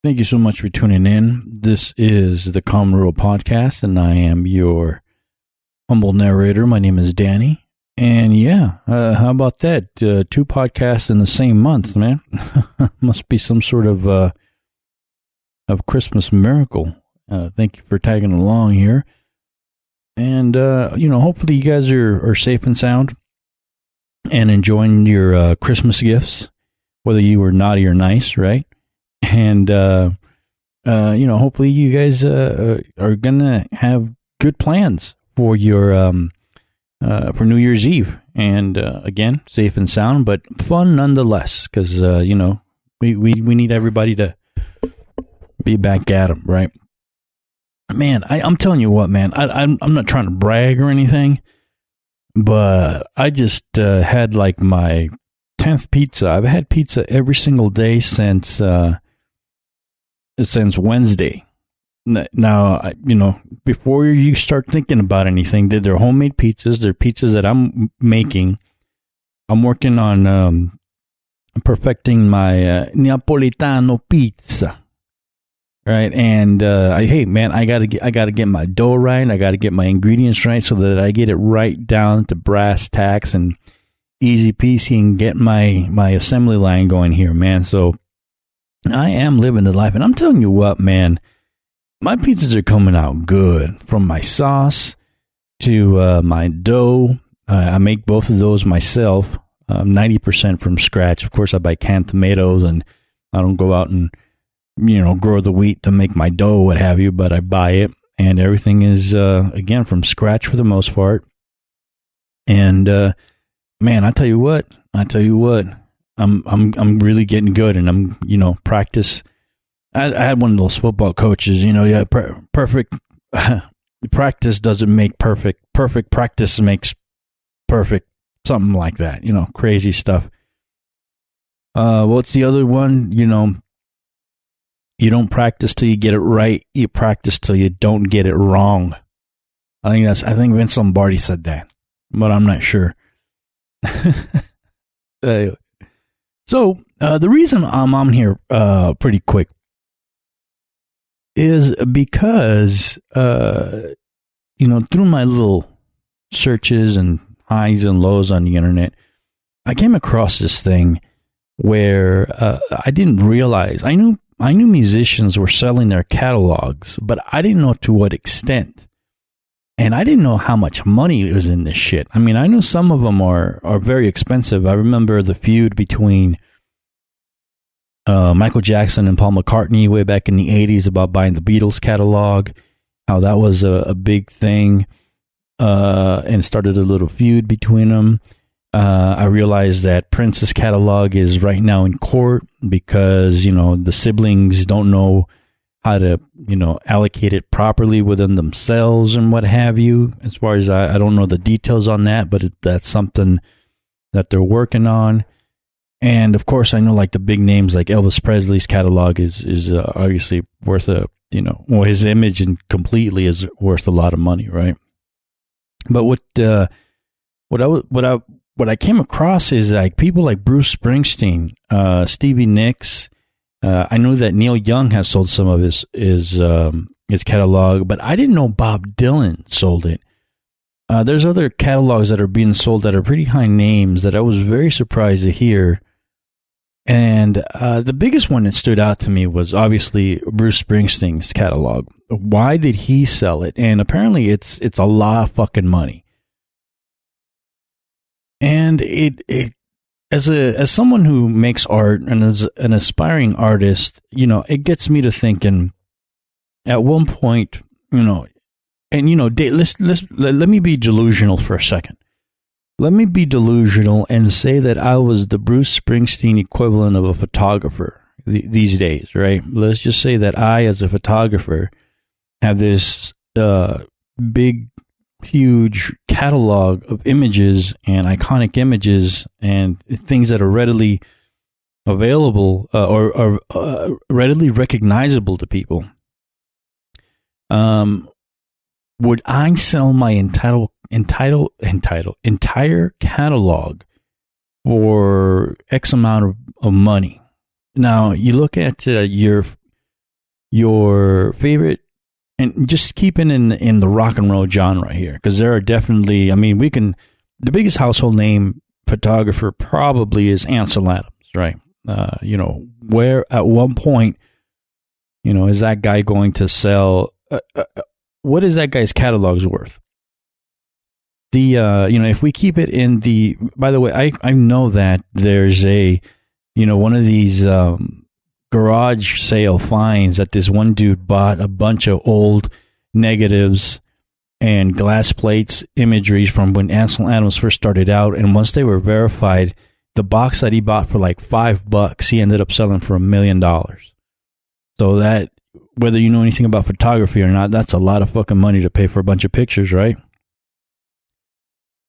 Thank you so much for tuning in. This is the Calm Rural Podcast, and I am your humble narrator. My name is Danny. And how about that? 2 podcasts in the same month, man. Must be some sort of Christmas miracle. Thank you for tagging along here. And, hopefully you guys are safe and sound and enjoying your Christmas gifts, whether you were naughty or nice, right? And, hopefully you guys are going to have good plans for your for New Year's Eve. And, again, safe and sound, but fun nonetheless, because, we need everybody to be back at them, right? Man, I'm telling you what, man, I'm not trying to brag or anything, but I just had like my 10th pizza. I've had pizza every single day since Wednesday. Now, before you start thinking about anything, they're homemade pizzas. They're pizzas that I'm making. I'm working on perfecting my Napolitano pizza, right? And I gotta get my dough right. I gotta get my ingredients right so that I get it right down to brass tacks and easy peasy and get my assembly line going here, man. So I am living the life, and I'm telling you what, man, my pizzas are coming out good. From my sauce to my dough, I make both of those myself, 90% from scratch. Of course, I buy canned tomatoes, and I don't go out and grow the wheat to make my dough, what have you. But I buy it, and everything is again from scratch for the most part. And man, I tell you what. I'm really getting good, and I'm, practice. I had one of those football coaches, perfect practice doesn't make perfect. Perfect practice makes perfect. Something like that, crazy stuff. What's the other one? You don't practice till you get it right. You practice till you don't get it wrong. I think Vince Lombardi said that, but I'm not sure. So the reason I'm on here pretty quick is because through my little searches and highs and lows on the internet, I came across this thing where I didn't realize. I knew musicians were selling their catalogs, but I didn't know to what extent. And I didn't know how much money was in this shit. I mean, I knew some of them are very expensive. I remember the feud between Michael Jackson and Paul McCartney way back in the 80s about buying the Beatles catalog, how that was a big thing and started a little feud between them. I realized that Prince's catalog is right now in court because, the siblings don't know how to, allocate it properly within themselves and what have you. As far as I don't know the details on that, but that's something that they're working on. And of course, I know like the big names like Elvis Presley's catalog is obviously worth his image and completely is worth a lot of money, right? But what I came across is like people like Bruce Springsteen, Stevie Nicks. I know that Neil Young has sold some of his catalog, but I didn't know Bob Dylan sold it. There's other catalogs that are being sold that are pretty high names that I was very surprised to hear. And the biggest one that stood out to me was obviously Bruce Springsteen's catalog. Why did he sell it? And apparently it's a lot of fucking money. And it as someone who makes art and as an aspiring artist, it gets me to thinking at one point, let me be delusional for a second. Let me be delusional and say that I was the Bruce Springsteen equivalent of a photographer these days, right? Let's just say that I, as a photographer, have this big, huge catalog of images and iconic images and things that are readily available or readily recognizable to people. Would I sell my entire catalog for X amount of money? Now, you look at your your favorite, and just keep it in the rock and roll genre here, because there are definitely, I mean, the biggest household name photographer probably is Ansel Adams, right? Where at one point, is that guy going to sell, what is that guy's catalog's worth? If we keep it in the, by the way, I know that there's one of these garage sale finds that this one dude bought a bunch of old negatives and glass plates, imageries from when Ansel Adams first started out. And once they were verified, the box that he bought for like $5, he ended up selling for $1 million. So that, whether you know anything about photography or not, that's a lot of fucking money to pay for a bunch of pictures, right?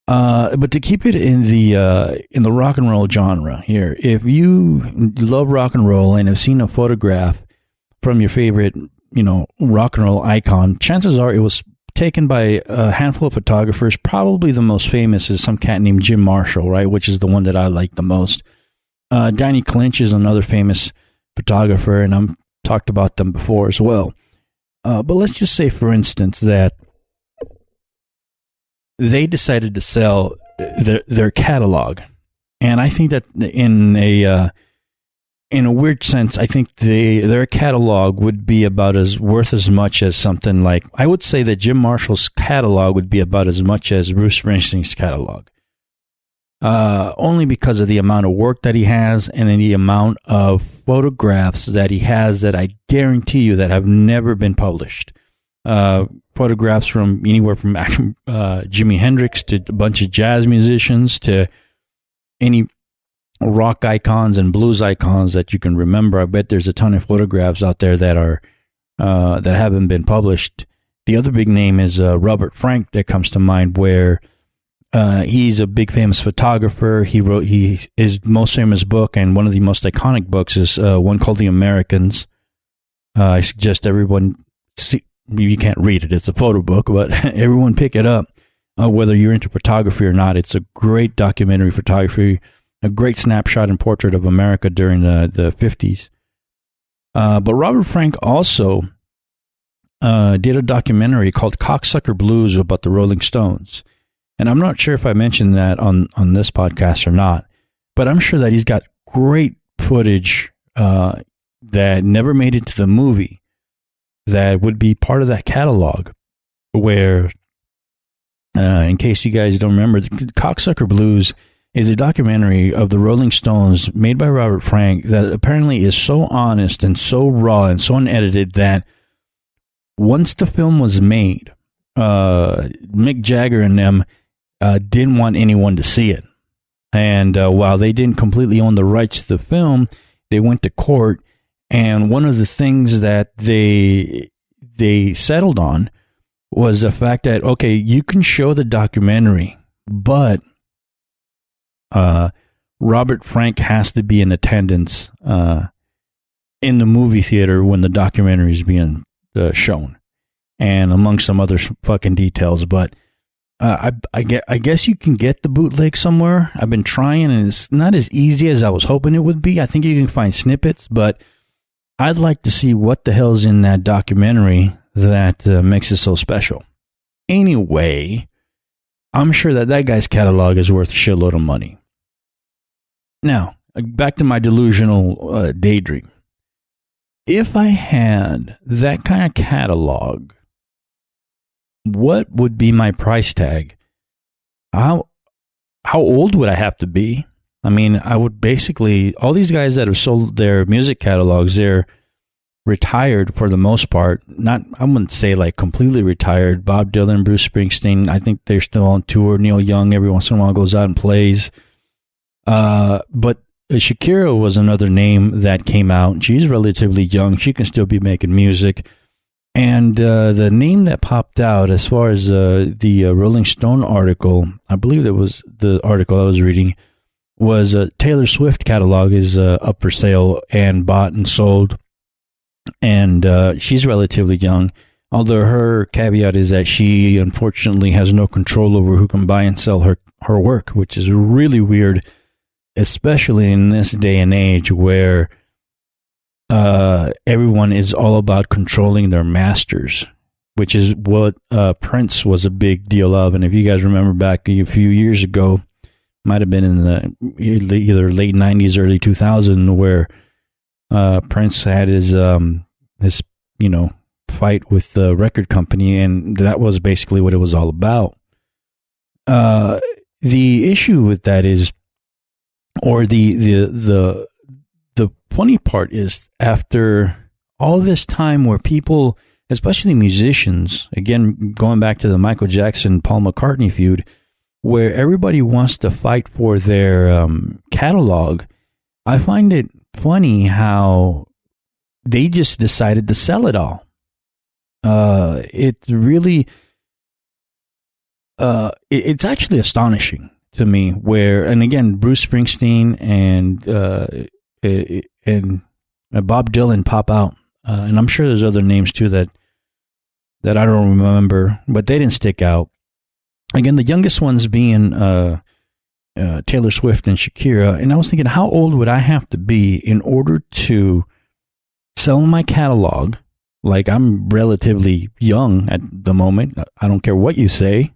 But to keep it in the rock and roll genre here, if you love rock and roll and have seen a photograph from your favorite, rock and roll icon, chances are it was taken by a handful of photographers. Probably the most famous is some cat named Jim Marshall, right? Which is the one that I like the most. Danny Clinch is another famous photographer, and I've talked about them before as well. But let's just say, for instance, that they decided to sell their catalog, and I think that in a weird sense, I think their catalog would be about worth as much as something like, I would say that Jim Marshall's catalog would be about as much as Bruce Springsteen's catalog, only because of the amount of work that he has and the amount of photographs that he has that I guarantee you that have never been published. Photographs from anywhere from Jimi Hendrix to a bunch of jazz musicians to any rock icons and blues icons that you can remember. I bet there's a ton of photographs out there that are that haven't been published. The other big name is Robert Frank that comes to mind, where he's a big famous photographer. His most famous book, and one of the most iconic books, is one called The Americans. I suggest everyone see. You can't read it. It's a photo book, but everyone pick it up, whether you're into photography or not. It's a great documentary photography, a great snapshot and portrait of America during the 50s. But Robert Frank also did a documentary called Cocksucker Blues about the Rolling Stones. And I'm not sure if I mentioned that on this podcast or not, but I'm sure that he's got great footage that never made it to the movie, that would be part of that catalog, where, in case you guys don't remember, the Cocksucker Blues is a documentary of the Rolling Stones made by Robert Frank that apparently is so honest and so raw and so unedited that once the film was made, Mick Jagger and them didn't want anyone to see it. And while they didn't completely own the rights to the film, they went to court. And one of the things that they settled on was the fact that, okay, you can show the documentary, but Robert Frank has to be in attendance in the movie theater when the documentary is being shown, and among some other fucking details. But I guess you can get the bootleg somewhere. I've been trying, and it's not as easy as I was hoping it would be. I think you can find snippets, but I'd like to see what the hell's in that documentary that makes it so special. Anyway, I'm sure that guy's catalog is worth a shitload of money. Now, back to my delusional daydream. If I had that kind of catalog, what would be my price tag? How old would I have to be? I mean, I would basically, all these guys that have sold their music catalogs, they're retired for the most part. Not, I wouldn't say like completely retired. Bob Dylan, Bruce Springsteen, I think they're still on tour. Neil Young every once in a while goes out and plays. But Shakira was another name that came out. She's relatively young. She can still be making music. And the name that popped out as far as the Rolling Stone article, I believe that was the article I was reading, was Taylor Swift catalog is up for sale and bought and sold. And she's relatively young, although her caveat is that she unfortunately has no control over who can buy and sell her work, which is really weird, especially in this day and age where everyone is all about controlling their masters, which is what Prince was a big deal of. And if you guys remember back a few years ago, might have been in the either late 90s, early 2000s, where Prince had his fight with the record company, and that was basically what it was all about. The issue with that is, or the funny part is, after all this time where people, especially musicians, again, going back to the Michael Jackson, Paul McCartney feud, where everybody wants to fight for their catalog, I find it funny how they just decided to sell it all. It really, it's actually astonishing to me. Where, and again, Bruce Springsteen and Bob Dylan pop out, and I'm sure there's other names too that I don't remember, but they didn't stick out. Again, the youngest ones being Taylor Swift and Shakira, and I was thinking, how old would I have to be in order to sell my catalog? Like, I'm relatively young at the moment. I don't care what you say.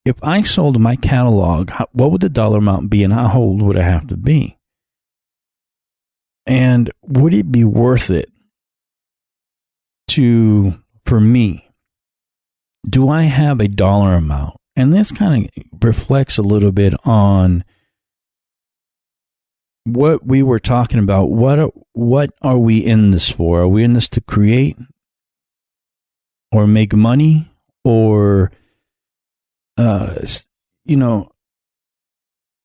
If I sold my catalog, what would the dollar amount be, and how old would I have to be? And would it be worth it for me? Do I have a dollar amount? And this kind of reflects a little bit on what we were talking about. What are we in this for? Are we in this to create or make money, or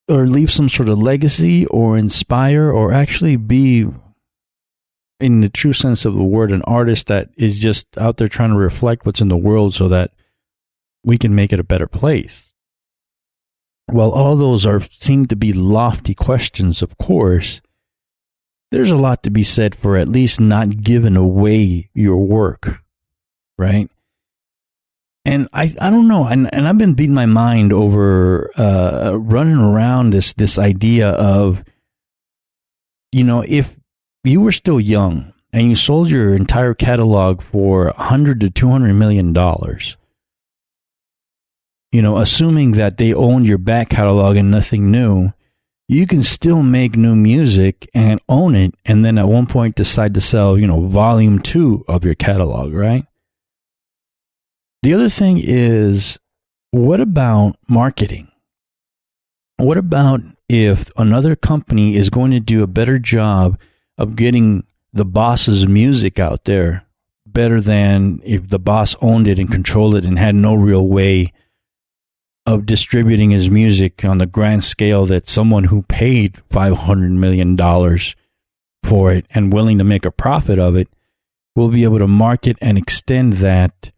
or leave some sort of legacy, or inspire, or actually be, in the true sense of the word, an artist that is just out there trying to reflect what's in the world so that we can make it a better place? While all those seem to be lofty questions, of course, there's a lot to be said for at least not giving away your work, right? And I don't know, and I've been beating my mind over running around this idea of, if you were still young and you sold your entire catalog for $100 to $200 million, assuming that they owned your back catalog and nothing new, you can still make new music and own it, and then at one point decide to sell, volume 2 of your catalog, right? The other thing is, what about marketing? What about if another company is going to do a better job of getting the boss's music out there, better than if the boss owned it and controlled it and had no real way of distributing his music on the grand scale that someone who paid $500 million for it and willing to make a profit of it will be able to market and extend that,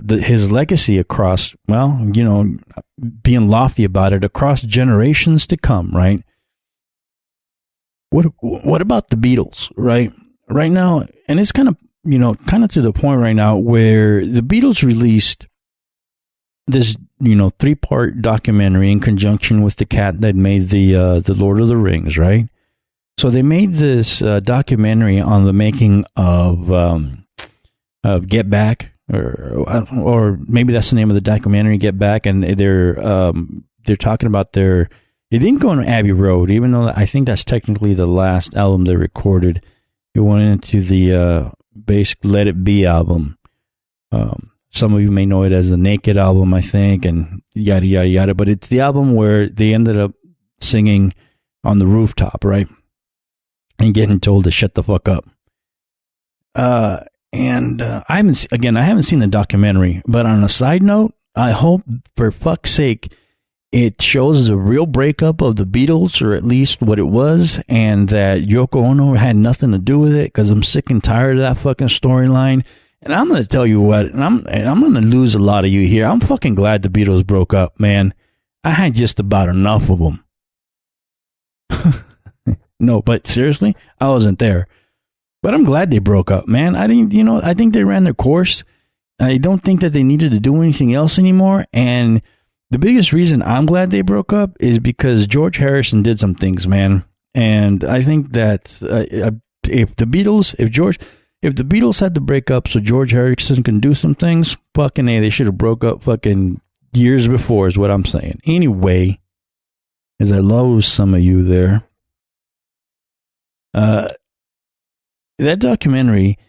his legacy across, being lofty about it, across generations to come, right? What about the Beatles, right? Right now, and it's kind of to the point right now where the Beatles released this, 3-part documentary in conjunction with the cat that made the Lord of the Rings, right? So they made this documentary on the making of Get Back, or maybe that's the name of the documentary, Get Back, and they're talking about it didn't go on Abbey Road, even though I think that's technically the last album they recorded. It went into the basic Let It Be album. Some of you may know it as the Naked album, I think, and yada, yada, yada. But it's the album where they ended up singing on the rooftop, right? And getting told to shut the fuck up. I haven't seen the documentary, but on a side note, I hope, for fuck's sake, it shows the real breakup of the Beatles, or at least what it was, and that Yoko Ono had nothing to do with it, because I'm sick and tired of that fucking storyline. And I'm going to tell you what, and I'm going to lose a lot of you here. I'm fucking glad the Beatles broke up, man. I had just about enough of them. No, but seriously, I wasn't there. But I'm glad they broke up, man. I think they ran their course. I don't think that they needed to do anything else anymore. And the biggest reason I'm glad they broke up is because George Harrison did some things, man. And I think that if the Beatles had to break up so George Harrison can do some things, fucking A, they should have broke up fucking years before is what I'm saying. Anyway, as I lose some of you there, that documentary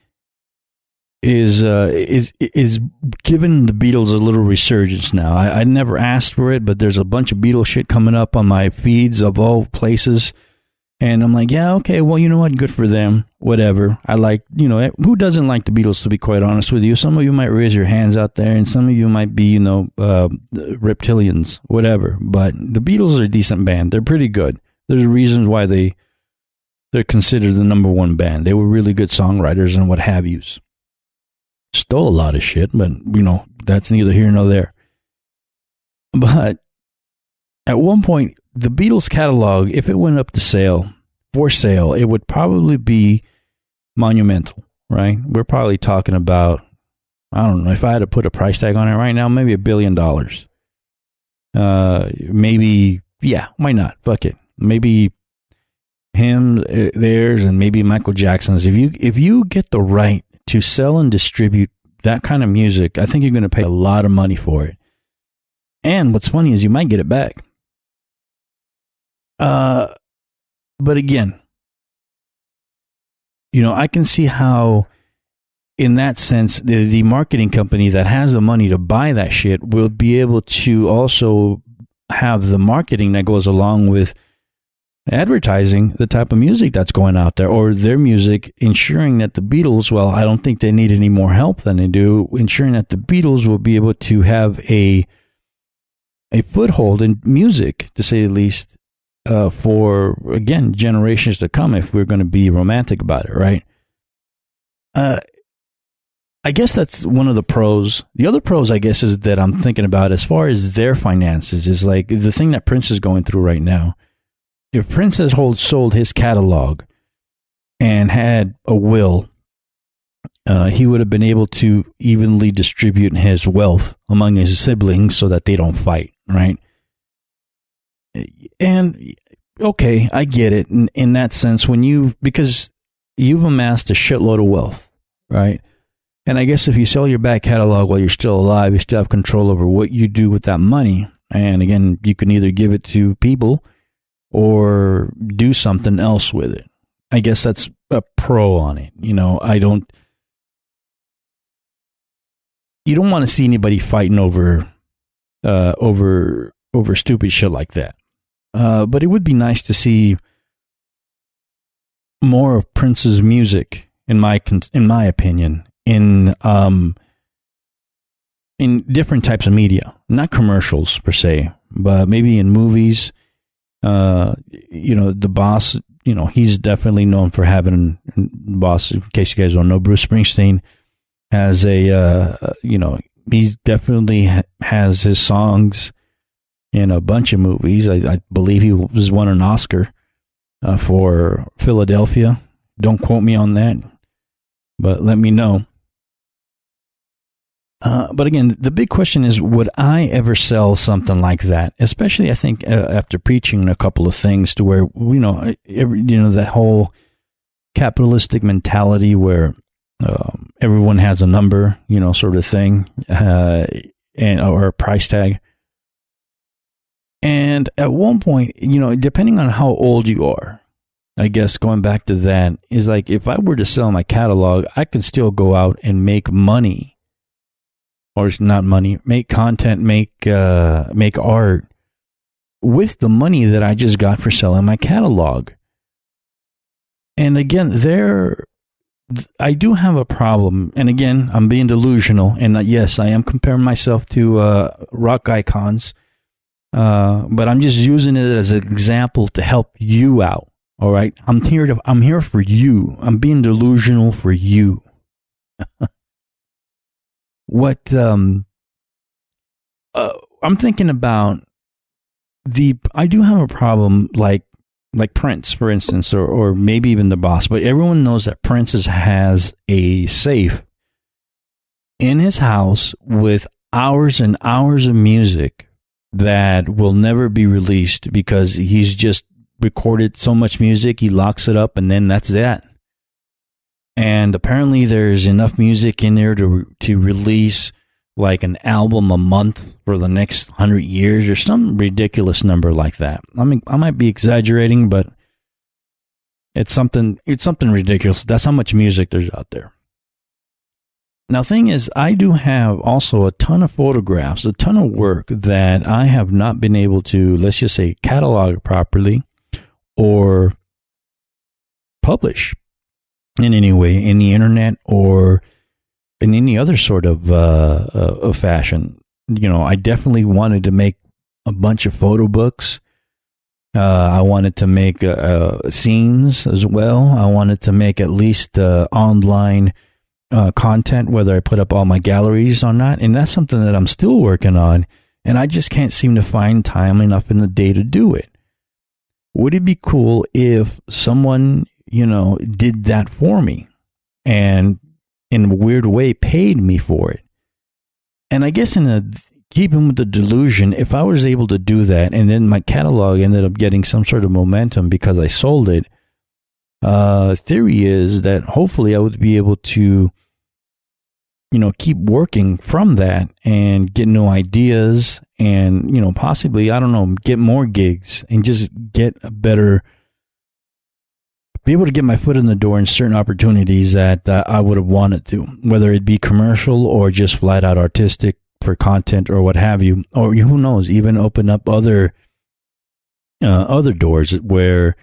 is giving the Beatles a little resurgence now. I never asked for it, but there's a bunch of Beatles shit coming up on my feeds of all places. And I'm like, yeah, okay, well, you know what? Good for them. Whatever. I like, who doesn't like the Beatles, to be quite honest with you? Some of you might raise your hands out there, and some of you might be, reptilians, whatever. But the Beatles are a decent band. They're pretty good. There's reasons why they're considered the number one band. They were really good songwriters and what have yous. Stole a lot of shit, but, that's neither here nor there. But at one point, the Beatles catalog, if it went up for sale, it would probably be monumental, right? We're probably talking about, I don't know, if I had to put a price tag on it right now, maybe $1 billion. Maybe, yeah, why not? Fuck it. Maybe him, theirs, and maybe Michael Jackson's. If you get the right to sell and distribute that kind of music, I think you're going to pay a lot of money for it. And what's funny is you might get it back. But again, I can see how, in that sense, the marketing company that has the money to buy that shit will be able to also have the marketing that goes along with advertising the type of music that's going out there, or their music, ensuring that the Beatles, well, I don't think they need any more help than they do, ensuring that the Beatles will be able to have a foothold in music, to say the least, for, again, generations to come, if we're going to be romantic about it, right? I guess that's one of the pros. The other pros, I guess, is that I'm thinking about as far as their finances is like the thing that Prince is going through right now. If Prince has sold his catalog and had a will, he would have been able to evenly distribute his wealth among his siblings so that they don't fight, right? And, okay, I get it in that sense because you've amassed a shitload of wealth, right? And I guess if you sell your back catalog while you're still alive, you still have control over what you do with that money. And again, you can either give it to people or do something else with it. I guess that's a pro on it. You don't want to see anybody fighting over stupid shit like that. But it would be nice to see more of Prince's music, in my opinion, in different types of media, not commercials per se, but maybe in movies. The Boss, he's definitely known for having Boss. In case you guys don't know, Bruce Springsteen has he's definitely has his songs in a bunch of movies. I believe he was won an Oscar for Philadelphia. Don't quote me on that, but let me know. But again, the big question is, would I ever sell something like that? Especially, I think, after preaching a couple of things to where, that whole capitalistic mentality where everyone has a number, sort of thing, or a price tag. And at one point, depending on how old you are, I guess going back to that, is like, if I were to sell my catalog, I could still go out and make money. Or not money, make content, make art with the money that I just got for selling my catalog. And again, I do have a problem. And again, I'm being delusional. And yes, I am comparing myself to rock icons. But I'm just using it as an example to help you out. All right, I'm here for you. I'm being delusional for you. What I'm thinking about, I do have a problem like Prince, for instance, or maybe even the Boss, but everyone knows that Prince has a safe in his house with hours and hours of music that will never be released because he's just recorded so much music, he locks it up, and then that's that. And apparently there's enough music in there to release like an album a month for the next 100 years or some ridiculous number like that. I mean, I might be exaggerating, but it's something ridiculous. That's how much music there's out there. Now, thing is, I do have also a ton of photographs, a ton of work that I have not been able to, let's just say, catalog properly or publish in any way, in the internet or in any other sort of fashion. You know, I definitely wanted to make a bunch of photo books. I wanted to make scenes as well. I wanted to make at least online content, whether I put up all my galleries or not. And that's something that I'm still working on. And I just can't seem to find time enough in the day to do it. Would it be cool if someone, you know, did that for me and in a weird way paid me for it? And I guess keeping with the delusion, if I was able to do that and then my catalog ended up getting some sort of momentum because I sold it, theory is that hopefully I would be able to, you know, keep working from that and get new ideas and, you know, possibly, I don't know, get more gigs and just get a better, be able to get my foot in the door in certain opportunities that I would have wanted to, whether it be commercial or just flat out artistic for content or what have you, or who knows, even open up other doors where,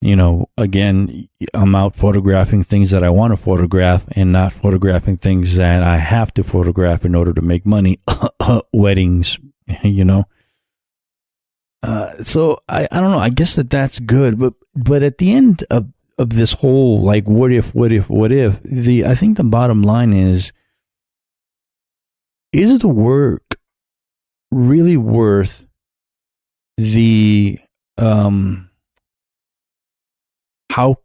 you know, again, I'm out photographing things that I want to photograph and not photographing things that I have to photograph in order to make money. Weddings, you know. So I don't know. I guess that's good. But at the end of this whole, like, what if, I think the bottom line is the work really worth the, how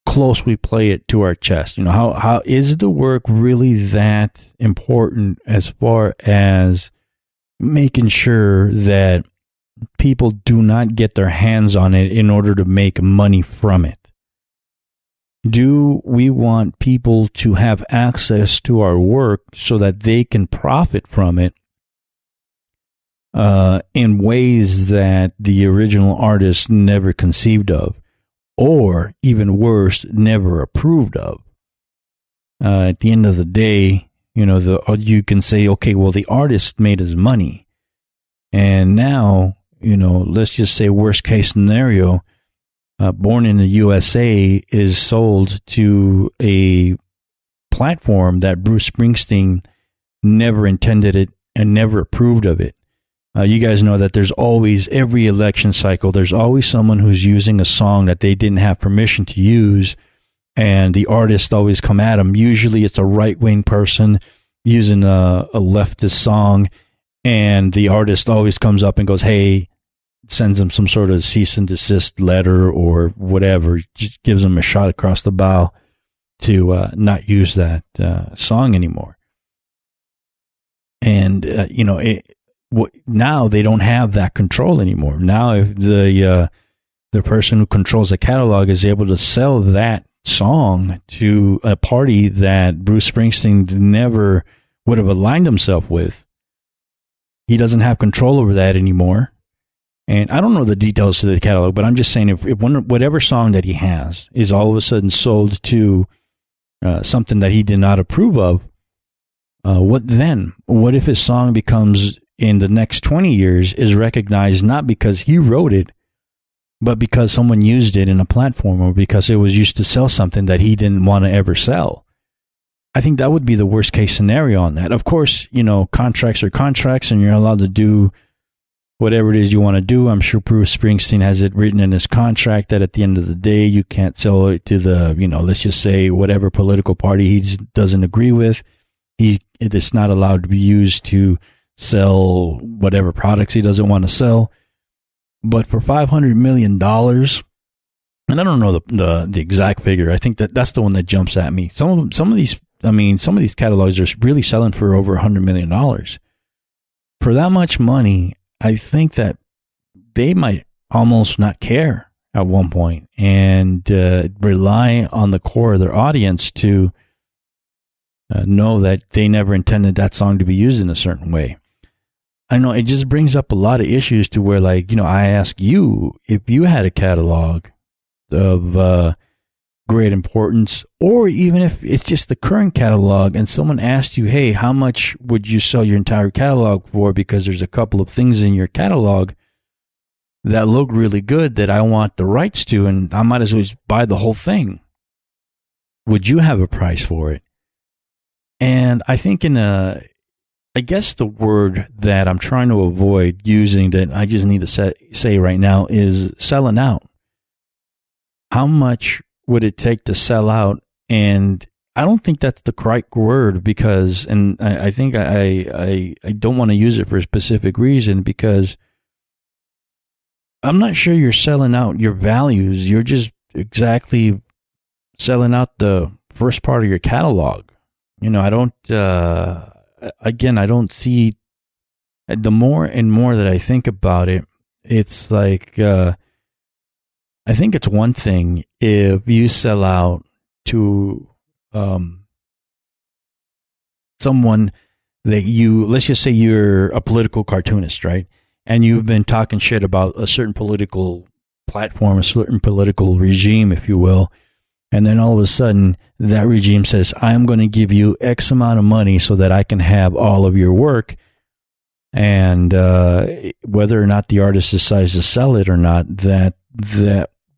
close we play it to our chest? You know, how is the work really that important as far as making sure that people do not get their hands on it in order to make money from it? Do we want people to have access to our work so that they can profit from it in ways that the original artist never conceived of? Or, even worse, never approved of? At the end of the day, you know, you can say, okay, well, the artist made his money. And now, you know, let's just say worst case scenario, Born in the USA is sold to a platform that Bruce Springsteen never intended it and never approved of it. You guys know that there's always, every election cycle, there's always someone who's using a song that they didn't have permission to use, and the artists always come at them. Usually it's a right-wing person using a leftist song, and the artist always comes up and goes, hey, sends them some sort of cease and desist letter or whatever, just gives them a shot across the bow to not use that song anymore. And, now they don't have that control anymore. Now, if the person who controls the catalog is able to sell that song to a party that Bruce Springsteen never would have aligned himself with, he doesn't have control over that anymore. And I don't know the details of the catalog, but I'm just saying if whatever song that he has is all of a sudden sold to something that he did not approve of, what then? What if his song becomes, in the next 20 years, is recognized not because he wrote it, but because someone used it in a platform or because it was used to sell something that he didn't want to ever sell? I think that would be the worst case scenario on that. Of course, contracts are contracts and you're allowed to do whatever it is you want to do. I'm sure Bruce Springsteen has it written in his contract that at the end of the day, you can't sell it to the, let's just say whatever political party he doesn't agree with. It's not allowed to be used to sell whatever products he doesn't want to sell. But for $500 million, and I don't know the exact figure, I think that's the one that jumps at me. Some of these catalogs are really selling for over $100 million. For that much money, I think that they might almost not care. at one point and rely on the core of their audience to know that they never intended that song to be used in a certain way. I know it just brings up a lot of issues to where, like, you know, I ask you if you had a catalog of great importance, or even if it's just the current catalog and someone asked you, hey, how much would you sell your entire catalog for? Because there's a couple of things in your catalog that look really good that I want the rights to, and I might as well just buy the whole thing. Would you have a price for it? And I think I guess the word that I'm trying to avoid using that I just need to say right now is selling out. How much would it take to sell out? And I don't think that's the correct word because, and I think I don't want to use it for a specific reason because I'm not sure you're selling out your values. You're just exactly selling out the first part of your catalog. You know, I don't see, the more and more that I think about it, it's like, I think it's one thing if you sell out to someone that let's just say you're a political cartoonist, right? And you've been talking shit about a certain political platform, a certain political regime, if you will. And then all of a sudden, that regime says, I'm going to give you X amount of money so that I can have all of your work. And whether or not the artist decides to sell it or not, that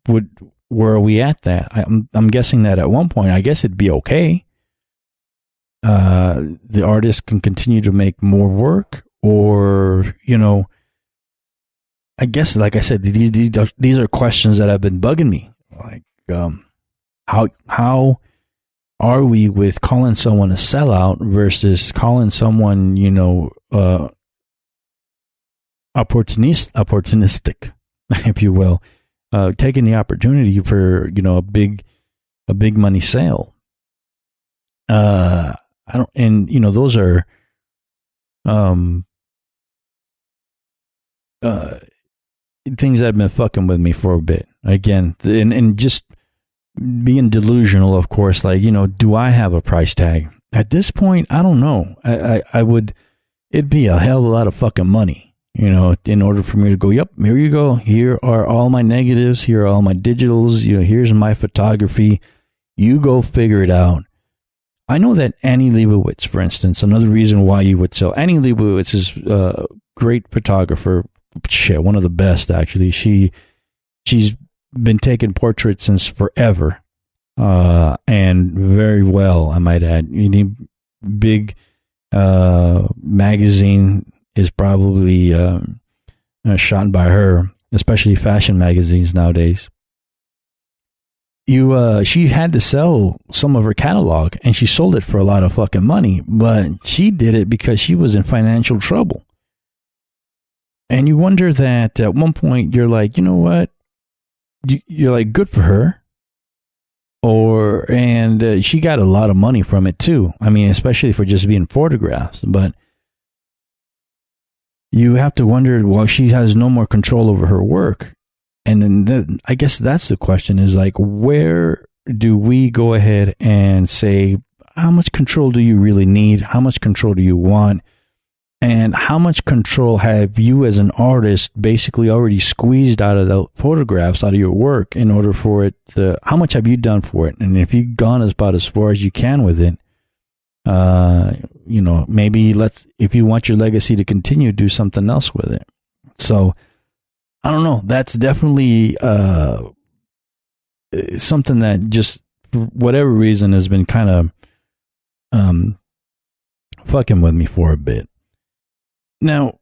where are we at that? I'm guessing that at one point, I guess it'd be okay. The artist can continue to make more work, or, you know, I guess, like I said, these are questions that have been bugging me. Like, how are we with calling someone a sellout versus calling someone, you know, opportunistic, if you will, taking the opportunity for, you know, a big money sale. I don't, and you know, those are things that have been fucking with me for a bit. Again, and just being delusional, of course, like, you know, do I have a price tag? At this point, I don't know. I would, it'd be a hell of a lot of fucking money, you know, in order for me to go, yep, here you go. Here are all my negatives. Here are all my digitals. You know, here's my photography. You go figure it out. I know that Annie Leibovitz, for instance, another reason why you would sell. Annie Leibovitz is a great photographer. Shit, one of the best, actually. She's been taking portraits since forever, and very well, I might add. Any big magazine is probably shot by her, especially fashion magazines nowadays. She had to sell some of her catalog, and she sold it for a lot of fucking money, but she did it because she was in financial trouble. And you wonder that at one point you're like, you know what? You're like, good for her. And she got a lot of money from it too. I mean, especially for just being photographs. But you have to wonder, well, she has no more control over her work. And then I guess that's the question, is like, where do we go ahead and say, how much control do you really need? How much control do you want? And how much control have you as an artist basically already squeezed out of the photographs, out of your work, in order for it to, how much have you done for it? And if you've gone about as far as you can with it, you know, maybe if you want your legacy to continue, do something else with it. So, I don't know. That's definitely something that just, for whatever reason, has been kind of fucking with me for a bit. Now,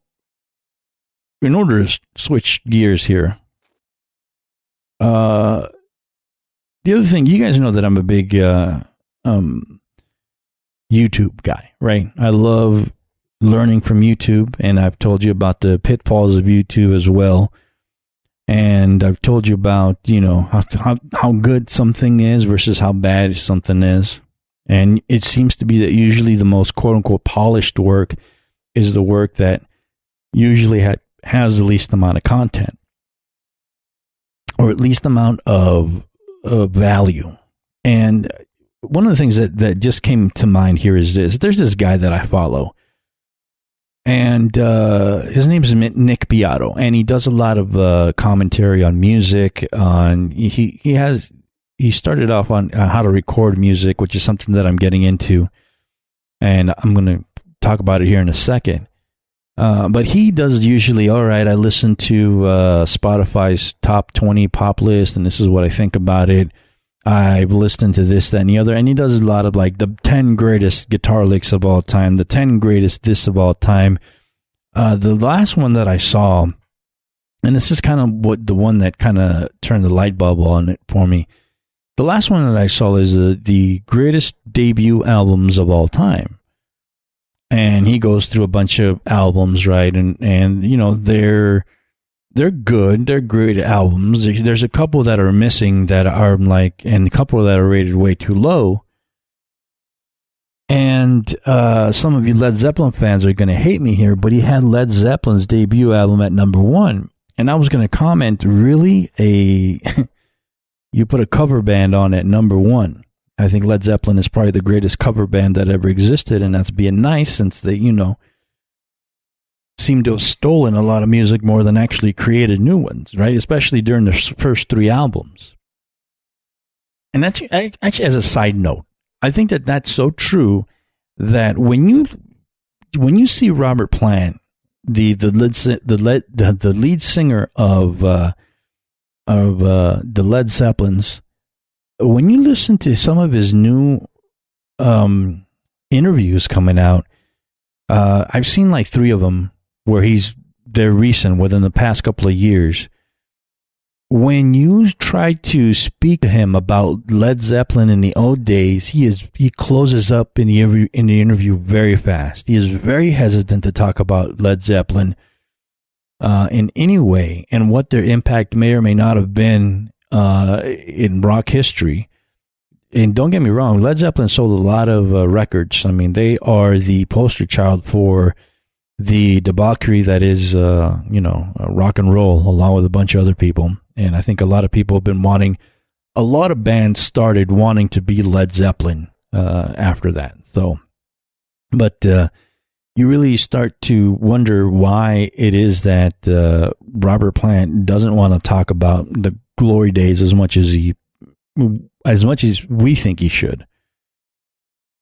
in order to switch gears here, the other thing, you guys know that I'm a big YouTube guy, right? I love learning from YouTube, and I've told you about the pitfalls of YouTube as well. And I've told you about, you know, how good something is versus how bad something is. And it seems to be that usually the most quote-unquote polished work is the work that usually has the least amount of content. or at least amount of value. And one of the things that just came to mind here is this. There's this guy that I follow, and his name is Nick Beato, and he does a lot of commentary on music. He started off on how to record music, which is something that I'm getting into, and I'm going to talk about it here in a second. But he does usually, all right, I listen to Spotify's top 20 pop list, and this is what I think about it. I've listened to this, that, and the other. And he does a lot of like the 10 greatest guitar licks of all time, the 10 greatest this of all time. The last one that I saw, and this is kind of the one that kind of turned the light bulb on it for me. The last one that I saw is the greatest debut albums of all time. And he goes through a bunch of albums, right? And you know, they're good. They're great albums. There's a couple that are missing that are like, and a couple that are rated way too low. And some of you Led Zeppelin fans are going to hate me here, but he had Led Zeppelin's debut album at number 1. And I was going to comment, really? You put a cover band on at number 1. I think Led Zeppelin is probably the greatest cover band that ever existed, and that's being nice since they, you know, seem to have stolen a lot of music more than actually created new ones, right? Especially during the first 3 albums. And that's actually, as a side note, I think that that's so true that when you see Robert Plant, the lead singer of the Led Zeppelins, when you listen to some of his new interviews coming out, I've seen like 3 of them where they're recent, within the past couple of years. When you try to speak to him about Led Zeppelin in the old days, he closes up in the interview very fast. He is very hesitant to talk about Led Zeppelin in any way, and what their impact may or may not have been in rock history. And don't get me wrong, Led Zeppelin sold a lot of records. I mean, they are the poster child for the debauchery that is, rock and roll, along with a bunch of other people. And I think a lot of people have been a lot of bands started wanting to be Led Zeppelin after that. So, but you really start to wonder why it is that Robert Plant doesn't want to talk about the glory days as much as we think he should.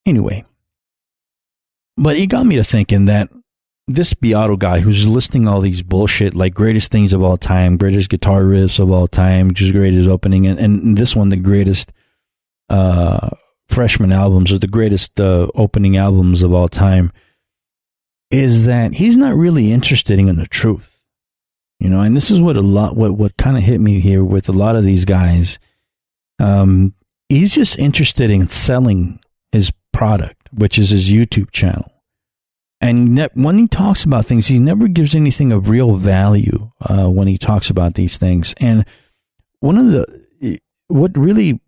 Anyway, but it got me to thinking that this Beato guy who's listing all these bullshit, like greatest things of all time, greatest guitar riffs of all time, just greatest opening, and this one, the greatest freshman albums, or the greatest opening albums of all time, is that he's not really interested in the truth. You know, and this is what kind of hit me here with a lot of these guys. He's just interested in selling his product, which is his YouTube channel. And when he talks about things, he never gives anything of real value when he talks about these things. And what really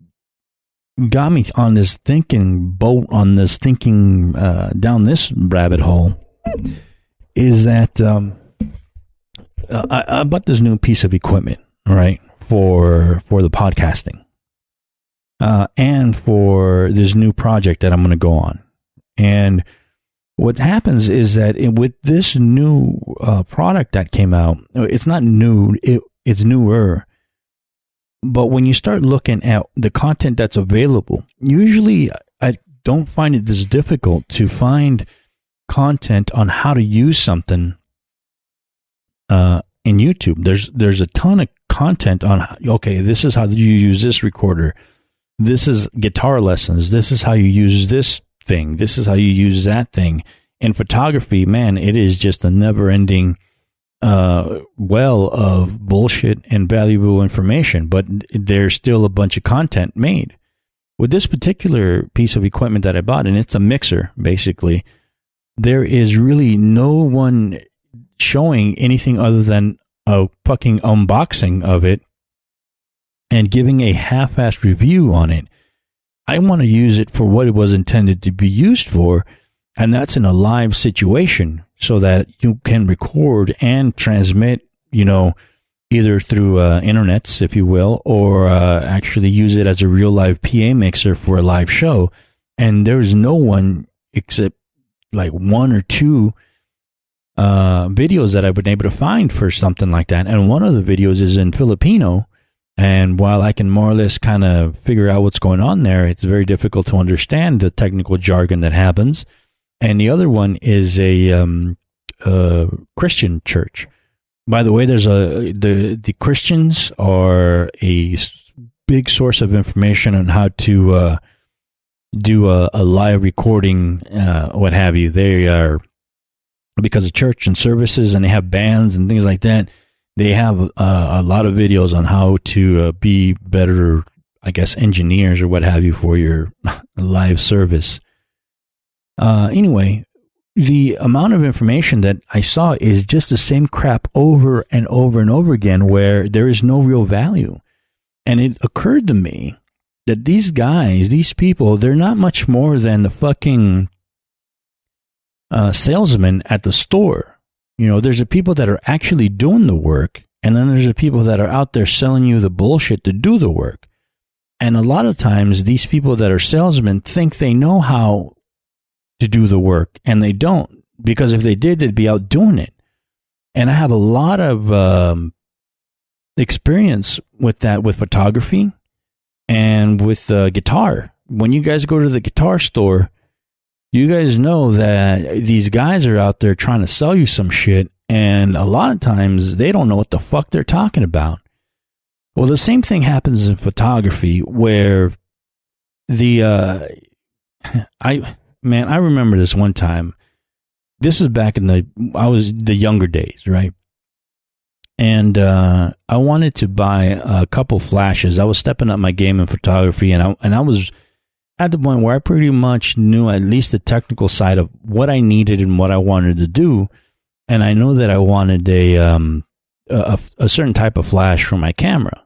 got me on this thinking boat, on this thinking down this rabbit hole, is that I bought this new piece of equipment, right, for the podcasting, and for this new project that I'm going to go on. And what happens is that with this new product that came out, it's not new, it's newer. But when you start looking at the content that's available, usually I don't find it this difficult to find content on how to use something in YouTube. There's a ton of content on, okay, this is how you use this recorder. This is guitar lessons. This is how you use this thing. This is how you use that thing. In photography, man, it is just a never-ending well of bullshit and valuable information, but there's still a bunch of content made. With this particular piece of equipment that I bought, and it's a mixer, basically, there is really no one showing anything other than a fucking unboxing of it and giving a half-assed review on it. I want to use it for what it was intended to be used for, and that's in a live situation so that you can record and transmit, either through internets, if you will, or actually use it as a real live PA mixer for a live show. And there's no one except like one or two videos that I've been able to find for something like that. And one of the videos is in Filipino. And while I can more or less kind of figure out what's going on there, it's very difficult to understand the technical jargon that happens. And the other one is a Christian church. By the way, there's the Christians are a big source of information on how to do a live recording, what have you. They are, because of church and services, and they have bands and things like that. They have a lot of videos on how to be better, I guess, engineers or what have you for your live service. Anyway, the amount of information that I saw is just the same crap over and over and over again, where there is no real value. And it occurred to me that these guys, these people, they're not much more than the fucking salesmen at the store. You know, there's the people that are actually doing the work, and then there's the people that are out there selling you the bullshit to do the work. And a lot of times, these people that are salesmen think they know how to do the work, and they don't, because if they did, they'd be out doing it. And I have a lot of experience with that, with photography and with guitar. When you guys go to the guitar store, you guys know that these guys are out there trying to sell you some shit, and a lot of times they don't know what the fuck they're talking about. Well, the same thing happens in photography, where I remember this one time. This is back in the younger days, right? And I wanted to buy a couple flashes. I was stepping up my game in photography, and I was at the point where I pretty much knew at least the technical side of what I needed and what I wanted to do. And I know that I wanted a certain type of flash for my camera.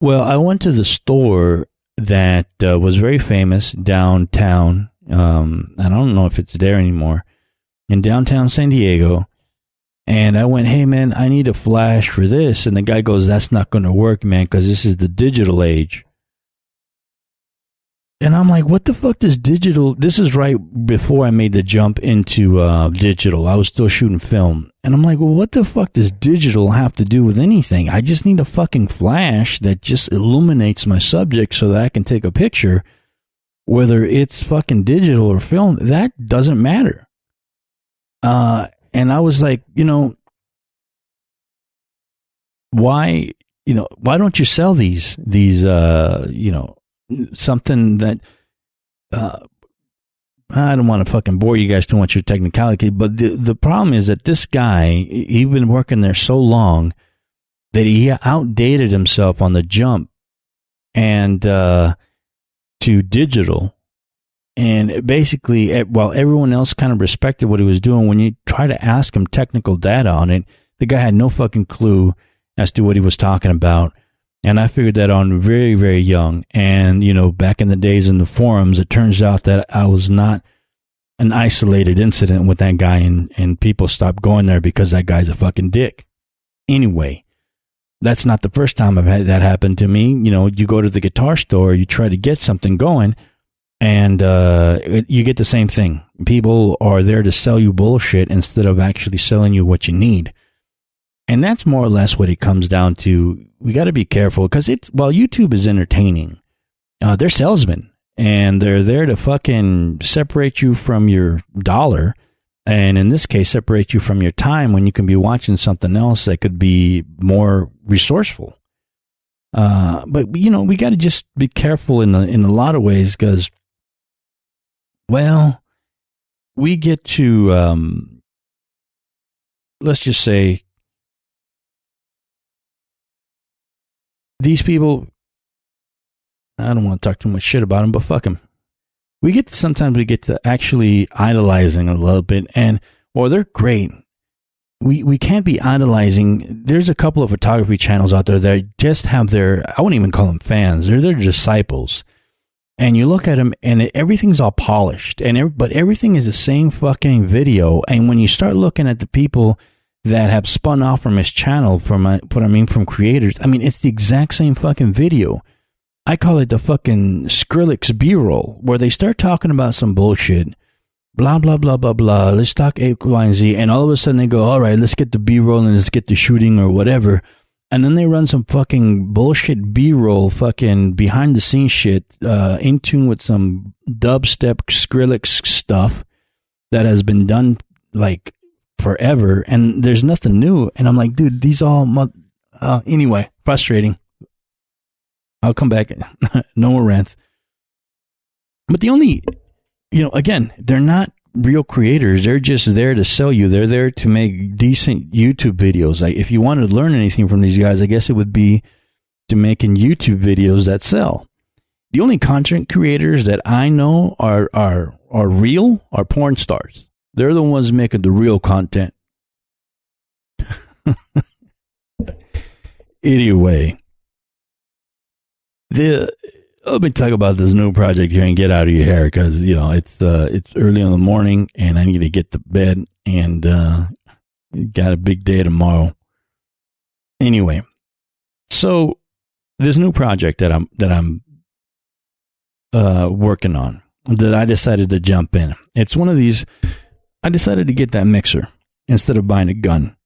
Well, I went to the store that was very famous downtown. I don't know if it's there anymore, in downtown San Diego. And I went, hey, man, I need a flash for this. And the guy goes, that's not going to work, man, because this is the digital age. And I'm like, what the fuck does digital... This is right before I made the jump into digital. I was still shooting film. And I'm like, well, what the fuck does digital have to do with anything? I just need a fucking flash that just illuminates my subject so that I can take a picture. Whether it's fucking digital or film, that doesn't matter. And I was like, why don't you sell these something that, I don't want to fucking bore you guys too much with technicality, but the problem is that this guy, he'd been working there so long that he outdated himself on the jump and to digital. And basically, while everyone else kind of respected what he was doing, when you try to ask him technical data on it, the guy had no fucking clue as to what he was talking about. And I figured that on very, very young. And, back in the days in the forums, it turns out that I was not an isolated incident with that guy, and people stopped going there because that guy's a fucking dick. Anyway, that's not the first time I've had that happen to me. You go to the guitar store, you try to get something going, and you get the same thing. People are there to sell you bullshit instead of actually selling you what you need. And that's more or less what it comes down to. We got to be careful, because while YouTube is entertaining, they're salesmen, and they're there to fucking separate you from your dollar, and in this case, separate you from your time when you can be watching something else that could be more resourceful. But we got to just be careful in a lot of ways, because, well, we get to let's just say, these people, I don't want to talk too much shit about them, but fuck them. Sometimes we get to actually idolizing a little bit, and, well, they're great. We can't be idolizing. There's a couple of photography channels out there that just have I wouldn't even call them fans. They're their disciples. And you look at them, and everything's all polished, but everything is the same fucking video. And when you start looking at the people that have spun off from his channel from creators. I mean, it's the exact same fucking video. I call it the fucking Skrillex B-roll, where they start talking about some bullshit, blah, blah, blah, blah, blah. Let's talk A, Y, and Z. And all of a sudden they go, all right, let's get the B-roll and let's get the shooting or whatever. And then they run some fucking bullshit B-roll, fucking behind the scenes shit, in tune with some dubstep Skrillex stuff that has been done like forever. And there's nothing new. And I'm like, dude, these all, anyway, frustrating. I'll come back. No more rants. But the only, again, they're not real creators. They're just there to sell you. They're there to make decent YouTube videos. Like, if you wanted to learn anything from these guys, I guess it would be to making YouTube videos that sell. The only content creators that I know are real are porn stars. They're the ones making the real content. Anyway. Let me talk about this new project here and get out of your hair, because it's early in the morning and I need to get to bed, and got a big day tomorrow. Anyway, so this new project that I'm working on, that I decided to jump in. It's one of these. I decided to get that mixer instead of buying a gun.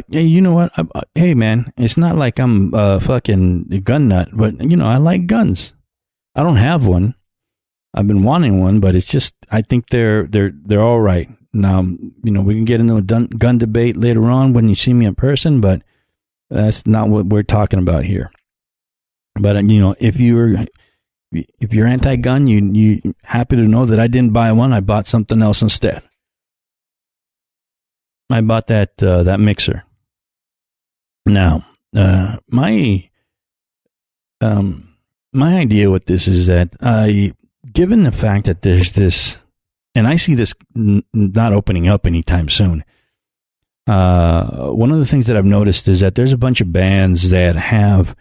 You know what? Hey, man, it's not like I'm a fucking gun nut, but, I like guns. I don't have one. I've been wanting one, but it's just, I think they're all right. Now, we can get into a gun debate later on when you see me in person, but that's not what we're talking about here. But, if you're anti-gun, you happy to know that I didn't buy one. I bought something else instead. I bought that mixer. Now, my idea with this is that given the fact that there's this, and I see this not opening up anytime soon. One of the things that I've noticed is that there's a bunch of bands that have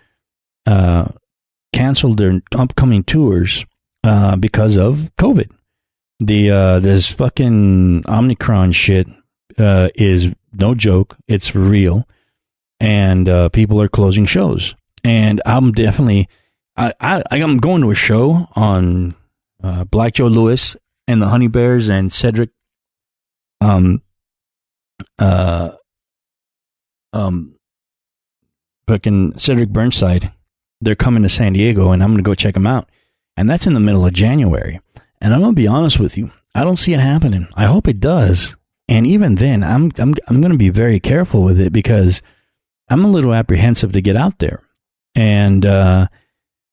canceled their upcoming tours because of COVID. This fucking Omicron shit is no joke. It's for real. And people are closing shows. And I'm definitely, I'm going to a show on Black Joe Lewis and the Honey Bears and Cedric fucking Cedric Burnside. They're coming to San Diego, and I'm going to go check them out. And that's in the middle of January. And I'm going to be honest with you, I don't see it happening. I hope it does. And even then, I'm going to be very careful with it, because I'm a little apprehensive to get out there. And I'm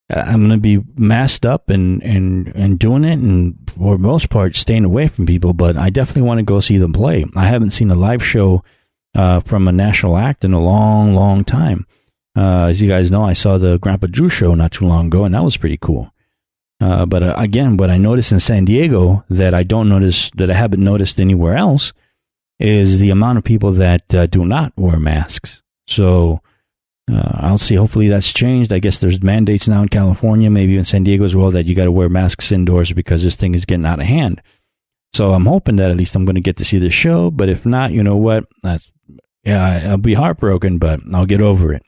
going to be masked up and doing it, and for the most part, staying away from people. But I definitely want to go see them play. I haven't seen a live show from a national act in a long, long time. As you guys know, I saw the Grandpa Drew show not too long ago, and that was pretty cool. But again, what I noticed in San Diego that I haven't noticed anywhere else is the amount of people that do not wear masks. So I'll see. Hopefully that's changed. I guess there's mandates now in California, maybe in San Diego as well, that you got to wear masks indoors because this thing is getting out of hand. So I'm hoping that at least I'm going to get to see the show. But if not, you know what? I'll be heartbroken, but I'll get over it.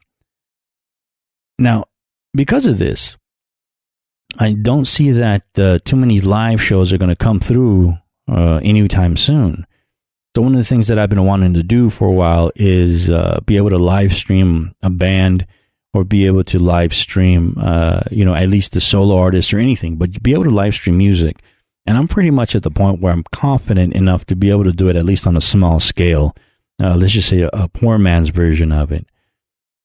Now, because of this, I don't see that too many live shows are going to come through anytime soon. So one of the things that I've been wanting to do for a while is be able to live stream a band, or be able to live stream, at least a solo artist or anything, but be able to live stream music. And I'm pretty much at the point where I'm confident enough to be able to do it at least on a small scale. Let's just say a poor man's version of it.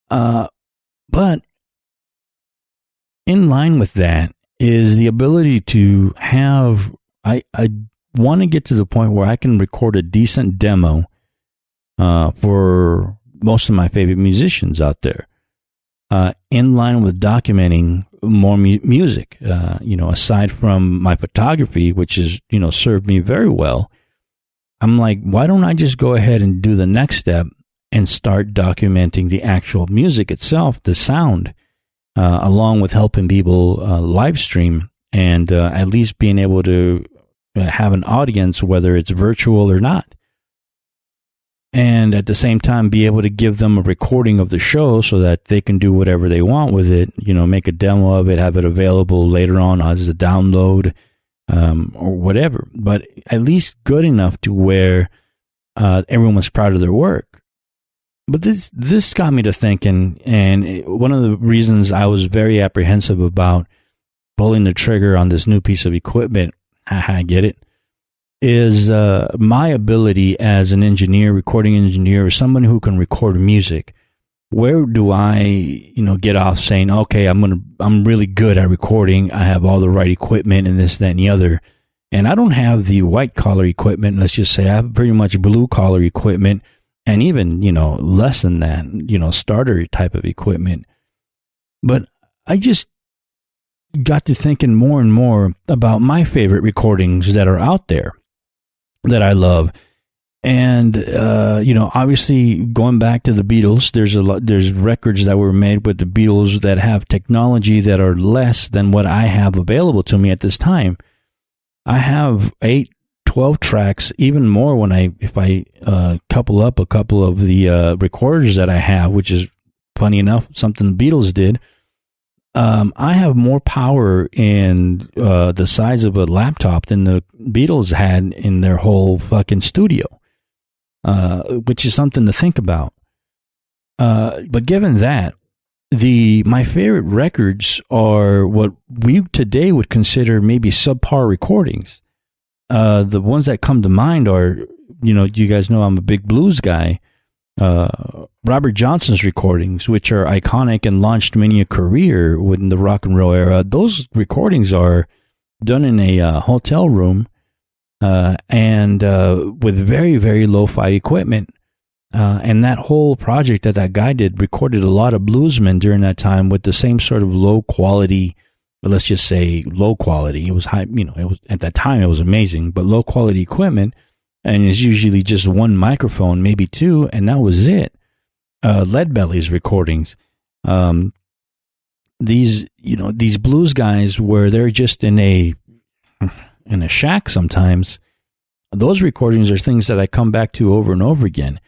But in line with that is the ability to have, I want to get to the point where I can record a decent demo for most of my favorite musicians out there, in line with documenting more music. Aside from my photography, which is, served me very well, I'm like, why don't I just go ahead and do the next step and start documenting the actual music itself, the sound, along with helping people live stream and at least being able to have an audience, whether it's virtual or not. and at the same time be able to give them a recording of the show so that they can do whatever they want with it, make a demo of it, have it available later on as a download, or whatever, but at least good enough to where everyone was proud of their work. But this got me to thinking, and one of the reasons I was very apprehensive about pulling the trigger on this new piece of equipment, I get it, is my ability as an engineer, recording engineer, or someone who can record music. Where do I, get off saying, okay, I'm really good at recording. I have all the right equipment and this, that, and the other. And I don't have the white collar equipment. Let's just say I have pretty much blue collar equipment, and even, less than that, starter type of equipment. But I just got to thinking more and more about my favorite recordings that are out there that I love. And, obviously going back to the Beatles, there's records that were made with the Beatles that have technology that are less than what I have available to me at this time. I have 8, 12 tracks, even more if I couple up a couple of the recorders that I have, which is funny enough, something the Beatles did. I have more power in the size of a laptop than the Beatles had in their whole fucking studio, which is something to think about. But given that, my favorite records are what we today would consider maybe subpar recordings. The ones that come to mind are, you guys know I'm a big blues guy. Robert Johnson's recordings, which are iconic and launched many a career within the rock and roll era. Those recordings are done in a hotel room, and with very, very lo-fi equipment. And that whole project that guy did recorded a lot of bluesmen during that time with the same sort of low quality, let's just say low quality. It was high, it was, at that time it was amazing, but low quality equipment. And it's usually just one microphone, maybe two, and that was it. Leadbelly's recordings. These blues guys, where they're just in a shack sometimes. Those recordings are things that I come back to over and over again.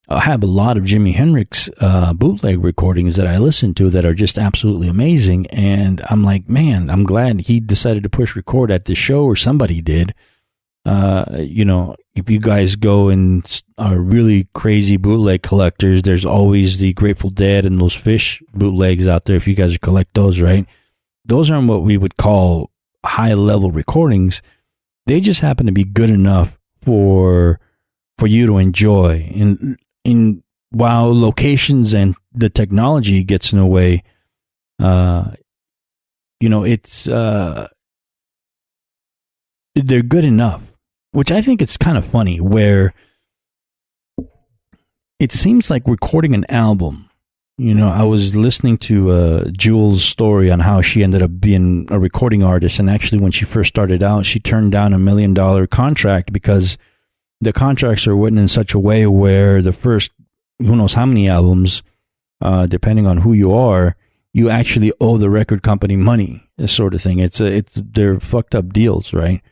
I have a lot of Jimi Hendrix bootleg recordings that I listen to that are just absolutely amazing, and I'm like, man, I'm glad he decided to push record at this show, or somebody did. If you guys go and are really crazy bootleg collectors, there's always the Grateful Dead and those Fish bootlegs out there. If you guys collect those, right? Those aren't what we would call high level recordings. They just happen to be good enough for you to enjoy. And while locations and the technology gets in the way, it's they're good enough. Which I think it's kind of funny, where it seems like recording an album. I was listening to Jewel's story on how she ended up being a recording artist, and actually when she first started out, she turned down $1 million contract because the contracts are written in such a way where the first, who knows how many albums, depending on who you are, you actually owe the record company money, this sort of thing. They're fucked up deals, right?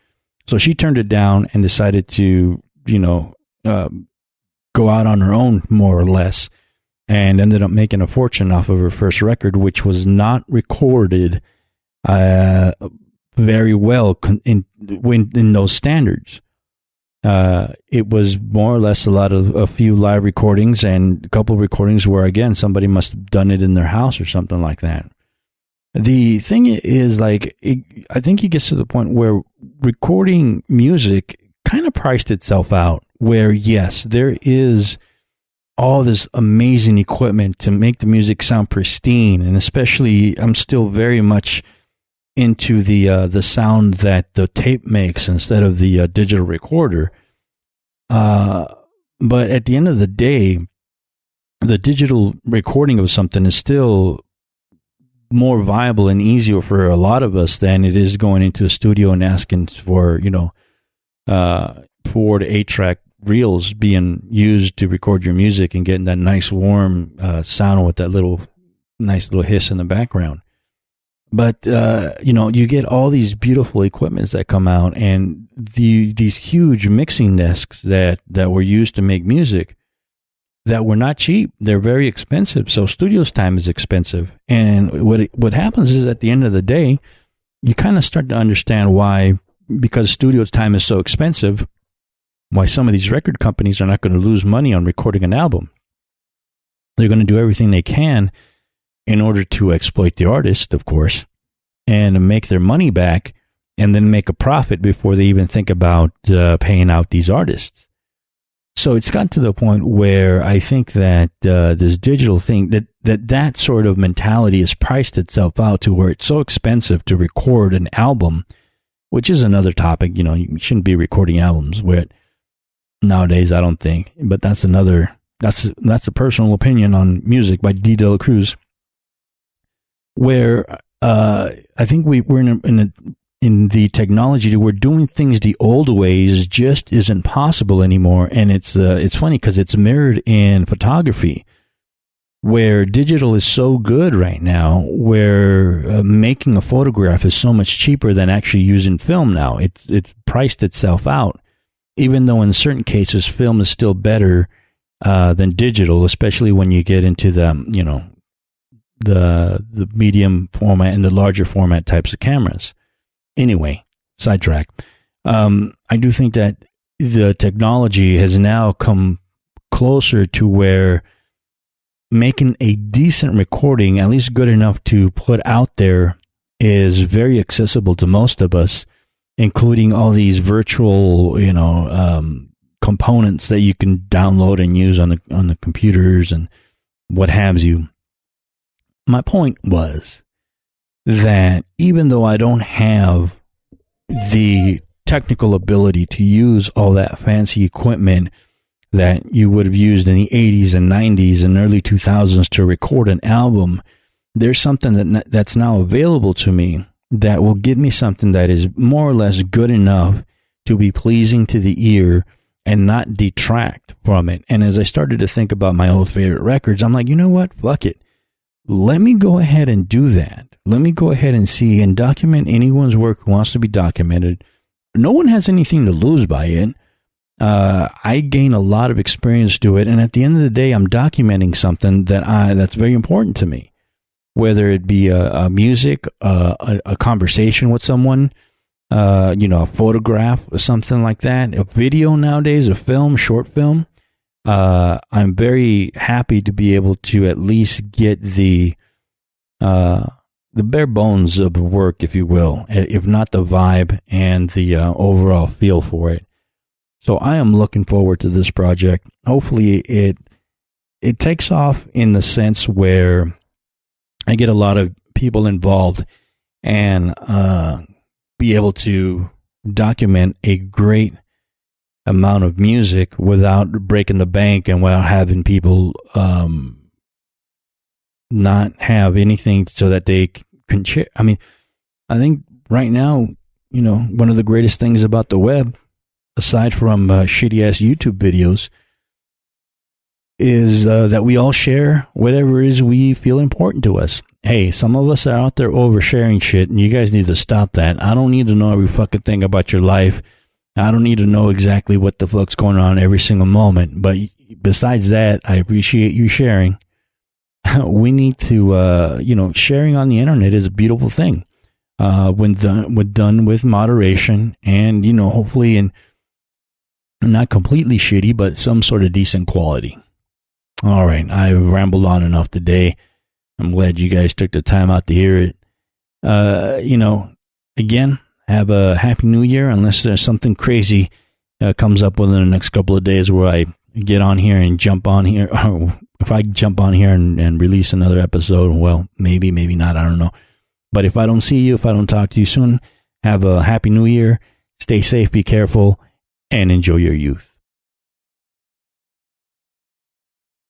So she turned it down and decided to, go out on her own, more or less, and ended up making a fortune off of her first record, which was not recorded very well in those standards. It was more or less a few live recordings and a couple of recordings where, again, somebody must have done it in their house or something like that. The thing is, I think it gets to the point where recording music kind of priced itself out, where, yes, there is all this amazing equipment to make the music sound pristine, and especially I'm still very much into the sound that the tape makes instead of the digital recorder. But at the end of the day, the digital recording of something is still more viable and easier for a lot of us than it is going into a studio and asking for 4 to 8 track reels being used to record your music and getting that nice warm sound with that nice little hiss in the background. But you get all these beautiful equipments that come out, and these huge mixing desks that were used to make music. that were not cheap. They're very expensive. So studios time is expensive. And what happens is at the end of the day, you kind of start to understand why, because studios time is so expensive, why some of these record companies are not going to lose money on recording an album. They're going to do everything they can in order to exploit the artist, of course, and make their money back, and then make a profit before they even think about paying out these artists. So it's gotten to the point where I think that this digital thing, that sort of mentality has priced itself out to where it's so expensive to record an album, which is another topic. You know, you shouldn't be recording albums nowadays, I don't think. But that's a personal opinion on music by Danny De La Cruz, where I think we're in the technology that we're doing things the old ways just isn't possible anymore. And it's funny because it's mirrored in photography, where digital is so good right now, where making a photograph is so much cheaper than actually using film now. It's priced itself out, even though in certain cases film is still better than digital, especially when you get into the medium format and the larger format types of cameras. Anyway, sidetrack. I do think that the technology has now come closer to where making a decent recording, at least good enough to put out there, is very accessible to most of us, including all these virtual, components that you can download and use on the computers and what have you. My point was that even though I don't have the technical ability to use all that fancy equipment that you would have used in the 80s and 90s and early 2000s to record an album, there's something that's now available to me that will give me something that is more or less good enough to be pleasing to the ear and not detract from it. And as I started to think about my old favorite records, I'm like, you know what? Fuck it. Let me go ahead and do that. Let me go ahead and see and document anyone's work who wants to be documented. No one has anything to lose by it. I gain a lot of experience to it, and at the end of the day, I'm documenting something that's very important to me. Whether it be a music, a conversation with someone, a photograph or something like that, a video nowadays, a film, short film. I'm very happy to be able to at least get the bare bones of the work, if you will, if not the vibe and the overall feel for it. So I am looking forward to this project. Hopefully it takes off in the sense where I get a lot of people involved and be able to document a great amount of music without breaking the bank and without having people not have anything so that they can share. I mean, I think right now, one of the greatest things about the web, aside from shitty ass YouTube videos, is that we all share whatever it is we feel important to us. Hey, some of us are out there oversharing shit, and you guys need to stop that. I don't need to know every fucking thing about your life. I don't need to know exactly what the fuck's going on every single moment. But besides that, I appreciate you sharing. We need to, sharing on the internet is a beautiful thing. When done with moderation and, hopefully in not completely shitty, but some sort of decent quality. All right. I've rambled on enough today. I'm glad you guys took the time out to hear it. Again, have a happy new year, unless there's something crazy comes up within the next couple of days where I get on here and jump on here. Or if I jump on here and release another episode, well, maybe not. I don't know. But if I don't see you, if I don't talk to you soon, have a happy new year. Stay safe, be careful, and enjoy your youth.